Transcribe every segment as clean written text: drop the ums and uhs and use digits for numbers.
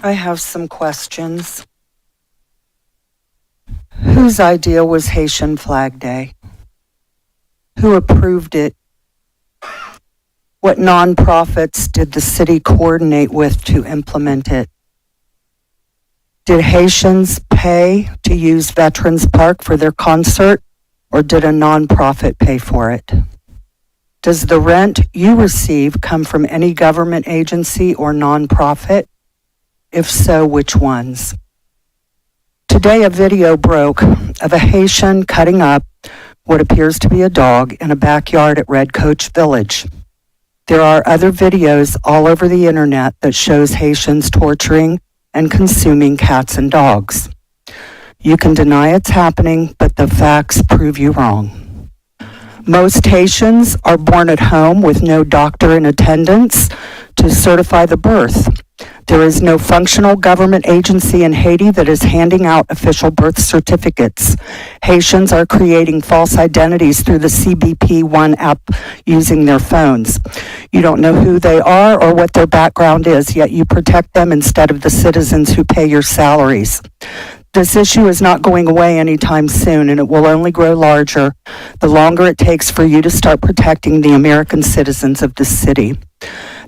I have some questions. Whose idea was Haitian Flag Day? Who approved it? What nonprofits did the city coordinate with to implement it? Did Haitians pay to use Veterans Park for their concert, or did a nonprofit pay for it? Does the rent you receive come from any government agency or nonprofit? If so, which ones? Today, a video broke of a Haitian cutting up what appears to be a dog in a backyard at Red Coach Village. There are other videos all over the internet that shows Haitians torturing and consuming cats and dogs. You can deny it's happening, but the facts prove you wrong. Most Haitians are born at home with no doctor in attendance to certify the birth. There is no functional government agency in Haiti that is handing out official birth certificates. Haitians are creating false identities through the CBP One app using their phones. You don't know who they are or what their background is, yet you protect them instead of the citizens who pay your salaries. This issue is not going away anytime soon, and it will only grow larger the longer it takes for you to start protecting the American citizens of this city.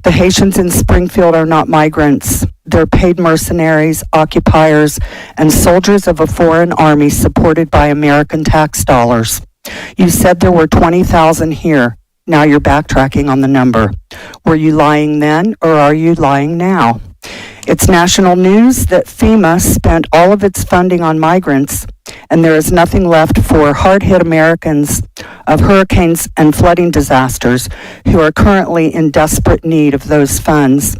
The Haitians in Springfield are not migrants. They're paid mercenaries, occupiers, and soldiers of a foreign army supported by American tax dollars. You said there were 20,000 here. Now you're backtracking on the number. Were you lying then, or are you lying now? It's national news that FEMA spent all of its funding on migrants, and there is nothing left for hard-hit Americans of hurricanes and flooding disasters who are currently in desperate need of those funds.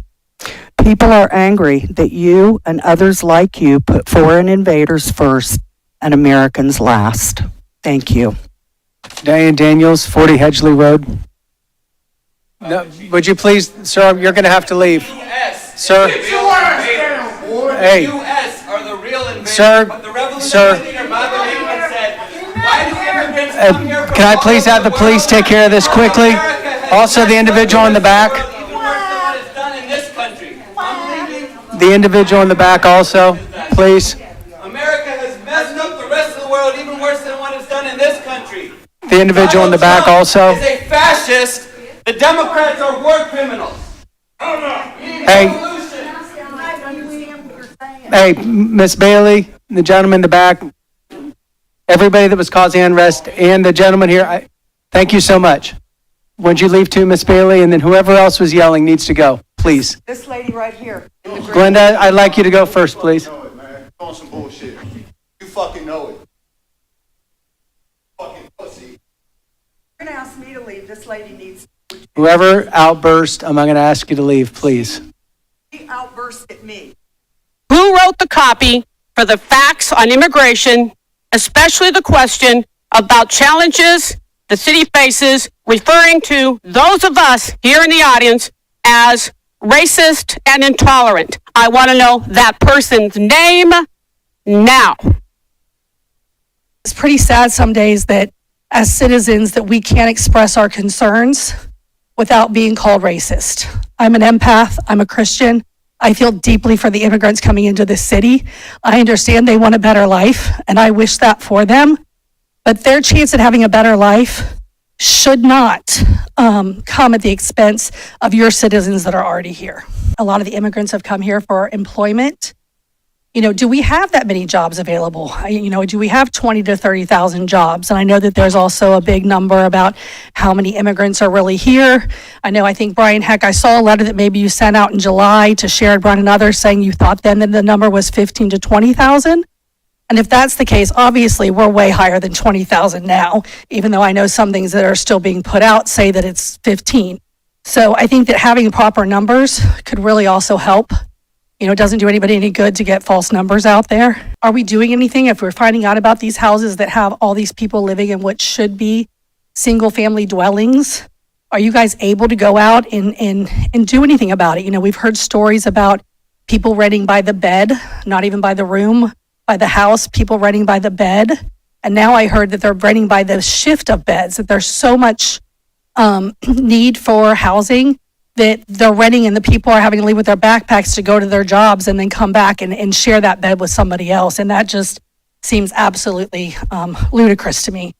People are angry that you and others like you put foreign invaders first and Americans last. Thank you. Diane Daniels, 40 Hedgley Road. No, would you please, sir, you're going to have to leave. Sir. Hey. U.S. are the real invaders. Sir. But the revolutionary Sir. leader, Martin Luther said, why do immigrants come here from Can I please have the police take care of this quickly? Also, the individual in the back. Even worse than what is done in this country. I'm leaving. The individual in the back also, please. America has messed up the rest of the world even worse than what is done in this country. The individual in the back also. Is a fascist. The Democrats are war criminals. Hey, Miss Bailey, the gentleman in the back, everybody that was causing unrest, and the gentleman here, thank you so much. Would you leave too, Miss Bailey? And then whoever else was yelling needs to go, please. This lady right here. Glenda, I'd like you to go first, please. You know it, man. You're on some bullshit. You fucking know it. Fucking pussy. You're going to ask me to leave. This lady needs to. Whoever outburst, I'm going to ask you to leave, please. She outburst at me. Who wrote the copy for the facts on immigration, especially the question about challenges the city faces, referring to those of us here in the audience as racist and intolerant? I want to know that person's name now. It's pretty sad some days that as citizens that we can't express our concerns without being called racist. I'm an empath. I'm a Christian. I feel deeply for the immigrants coming into this city. I understand they want a better life, and I wish that for them. But their chance at having a better life should not come at the expense of your citizens that are already here. A lot of the immigrants have come here for employment. You know, do we have that many jobs available? Do we have 20 to 30,000 jobs? And I know that there's also a big number about how many immigrants are really here. I think Brian Heck, I saw a letter that maybe you sent out in July to Sharon Brown and others saying you thought then that the number was 15 to 20,000. And if that's the case, obviously we're way higher than 20,000 now, even though I know some things that are still being put out say that it's 15. So I think that having proper numbers could really also help. It doesn't do anybody any good to get false numbers out there. Are we doing anything if we're finding out about these houses that have all these people living in what should be single family dwellings? Are you guys able to go out and do anything about it? We've heard stories about people renting by the bed, not even by the room, by the house, people renting by the bed. And now I heard that they're renting by the shift of beds, that there's so much need for housing that they're renting and the people are having to leave with their backpacks to go to their jobs and then come back and share that bed with somebody else. And that just seems absolutely ludicrous to me.